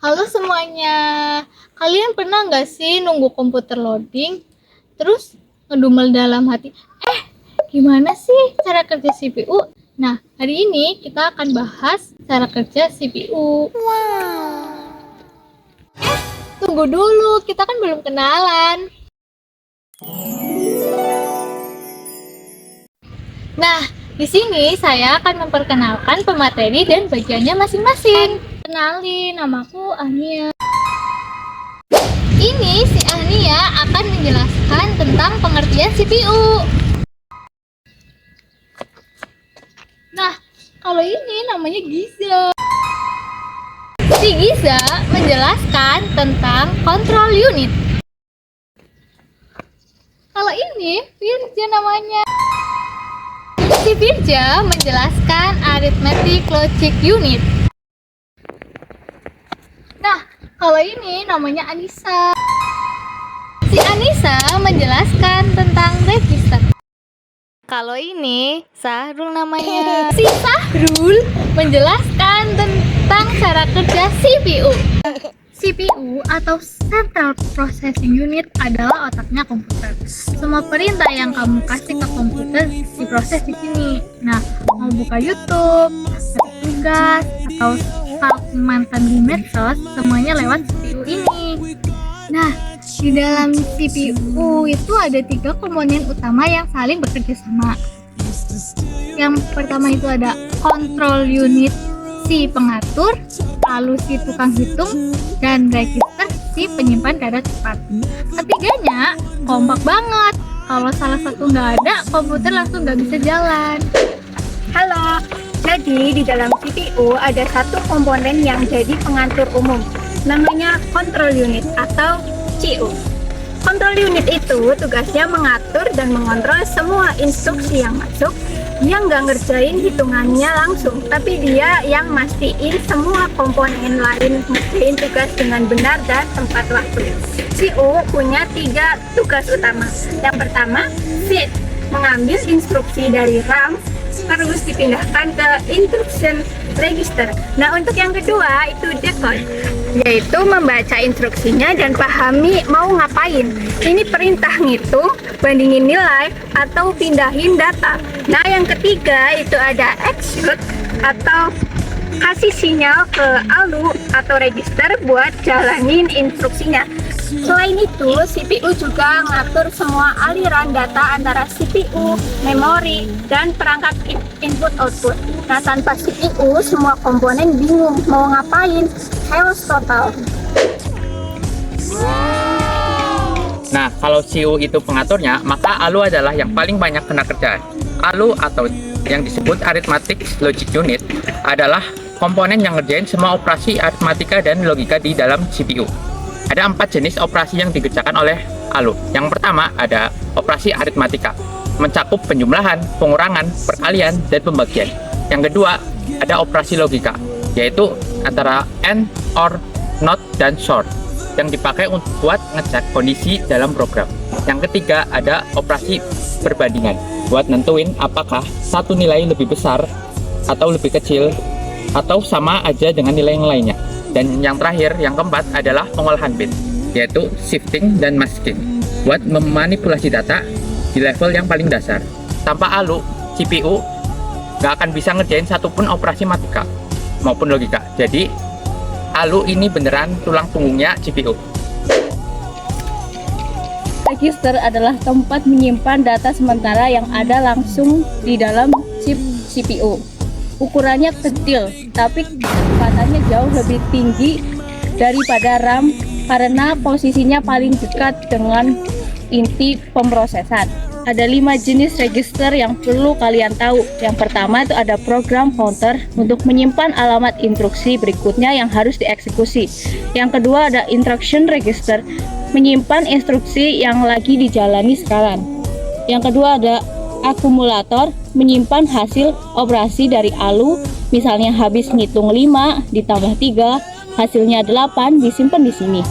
Halo semuanya, kalian pernah nggak sih nunggu komputer loading, terus ngedumel dalam hati, gimana sih cara kerja CPU? Nah, hari ini kita akan bahas cara kerja CPU. Tunggu dulu, kita kan belum kenalan. Nah, di sini saya akan memperkenalkan pemateri dan bagiannya masing-masing. Kenalin, namaku Ania. Ini si Ania akan menjelaskan tentang pengertian CPU. Nah, kalau ini namanya Giza. Si Giza menjelaskan tentang control unit. Kalau ini Firja namanya. Si Firja menjelaskan arithmetic logic unit. Nah, kalau ini namanya Anissa. Si Anissa menjelaskan tentang register. Kalau ini Sahrul namanya. Si Sahrul menjelaskan tentang cara kerja CPU. CPU atau Central Processing Unit adalah otaknya komputer. Semua perintah yang kamu kasih ke komputer diproses di sini. Nah, mau buka YouTube, tugas, atau mantan di medsos, semuanya lewat CPU ini. Nah, di dalam CPU itu ada 3 komponen utama yang saling bekerja sama. Yang pertama itu ada control unit, si pengatur, lalu si tukang hitung, dan register, si penyimpan data cepat. Ketiganya kompak banget. Kalau salah satu nggak ada, komputer langsung nggak bisa jalan. Halo, jadi di dalam CPU ada satu komponen yang jadi pengatur umum, namanya control unit atau CU. Control unit itu tugasnya mengatur dan mengontrol semua instruksi yang masuk, yang nggak ngerjain hitungannya langsung, tapi dia yang mastiin semua komponen lain ngerjain tugas dengan benar dan tepat waktu. CU punya 3 tugas utama. Yang pertama, feed, mengambil instruksi dari RAM terus dipindahkan ke instruction register. Nah, untuk yang kedua itu decode, yaitu membaca instruksinya dan pahami mau ngapain. Ini perintah ngitung, bandingin nilai, atau pindahin data. Nah, yang ketiga itu ada execute atau kasih sinyal ke ALU atau register buat jalanin instruksinya. Selain itu, CPU juga ngatur semua aliran data antara CPU, memori, dan perangkat input-output. Nah, tanpa CPU, semua komponen bingung mau ngapain, chaos total. Nah, kalau CU itu pengaturnya, maka ALU adalah yang paling banyak kena kerjaan. ALU atau yang disebut Arithmetic Logic Unit adalah komponen yang ngerjain semua operasi aritmatika dan logika di dalam CPU. Ada 4 jenis operasi yang dikerjakan oleh ALU. Yang pertama ada operasi aritmatika, mencakup penjumlahan, pengurangan, perkalian, dan pembagian. Yang kedua ada operasi logika, yaitu antara AND, OR, NOT, dan SOR, yang dipakai untuk buat ngecek kondisi dalam program. Yang ketiga ada operasi perbandingan, buat nentuin apakah satu nilai lebih besar atau lebih kecil atau sama aja dengan nilai yang lainnya. Dan yang terakhir, yang keempat adalah pengolahan bit, yaitu shifting dan masking, buat memanipulasi data di level yang paling dasar. Tanpa ALU, CPU nggak akan bisa ngerjain satupun operasi matika maupun logika. Jadi ALU ini beneran tulang punggungnya CPU. Register adalah tempat menyimpan data sementara yang ada langsung di dalam chip CPU. Ukurannya kecil, tapi kecepatannya jauh lebih tinggi daripada RAM karena posisinya paling dekat dengan inti pemrosesan. Ada 5 jenis register yang perlu kalian tahu. Yang pertama itu ada program counter untuk menyimpan alamat instruksi berikutnya yang harus dieksekusi. Yang kedua ada instruction register, menyimpan instruksi yang lagi dijalani sekarang. Yang kedua ada akumulator, menyimpan hasil operasi dari ALU, misalnya habis ngitung 5 ditambah 3, hasilnya 8 disimpan di sini.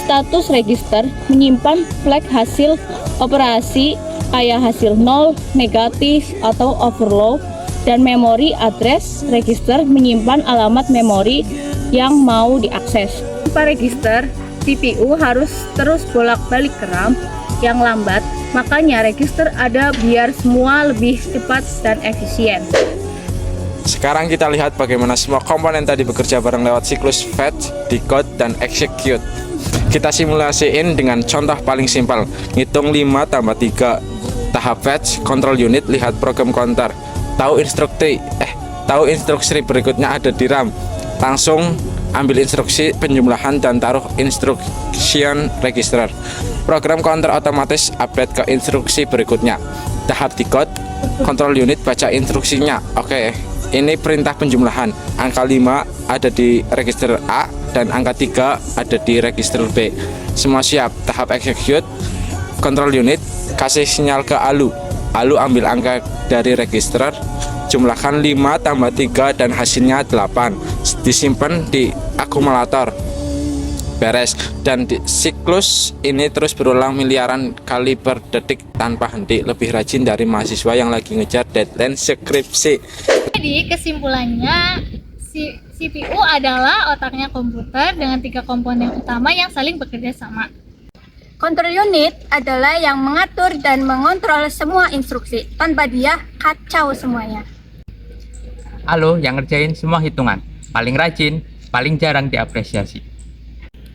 Status register, menyimpan flag hasil operasi kayak hasil 0, negatif, atau overflow. Dan memory address register, menyimpan alamat memori yang mau diakses. Tanpa register, CPU harus terus bolak-balik ke RAM yang lambat, makanya register ada biar semua lebih cepat dan efisien. Sekarang kita lihat bagaimana semua komponen tadi bekerja bareng lewat siklus fetch, decode, dan execute. Kita simulasiin dengan contoh paling simpel. Ngitung 5 tambah 3. Tahap fetch, control unit, lihat program counter. Tahu instruksi berikutnya ada di RAM. Langsung ambil instruksi penjumlahan dan taruh instruction register. Program counter otomatis update ke instruksi berikutnya. Tahap decode, control unit baca instruksinya. Oke, ini perintah penjumlahan. Angka 5 ada di register A dan angka 3 ada di register B. Semua siap. Tahap execute, control unit kasih sinyal ke ALU. ALU ambil angka dari register, jumlahkan 5 tambah 3 dan hasilnya 8. Disimpan di akumulator. Beres. Dan siklus ini terus berulang miliaran kali per detik tanpa henti. Lebih rajin dari mahasiswa yang lagi ngejar deadline skripsi. Jadi kesimpulannya, CPU adalah otaknya komputer dengan 3 komponen utama yang saling bekerja sama. Control unit adalah yang mengatur dan mengontrol semua instruksi. Tanpa dia, kacau semuanya. ALU yang ngerjain semua hitungan. Paling rajin, paling jarang diapresiasi.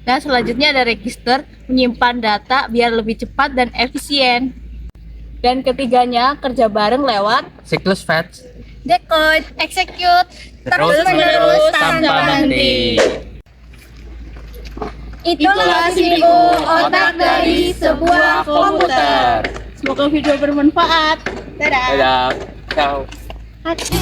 Dan selanjutnya ada register, menyimpan data biar lebih cepat dan efisien. Dan ketiganya kerja bareng lewat Siklus fetch, Decode, Execute terus-menerus tanpa henti. itulah CPU, otak dari sebuah komputer. Semoga video bermanfaat. Dadah. Dadah. Ciao. Hati.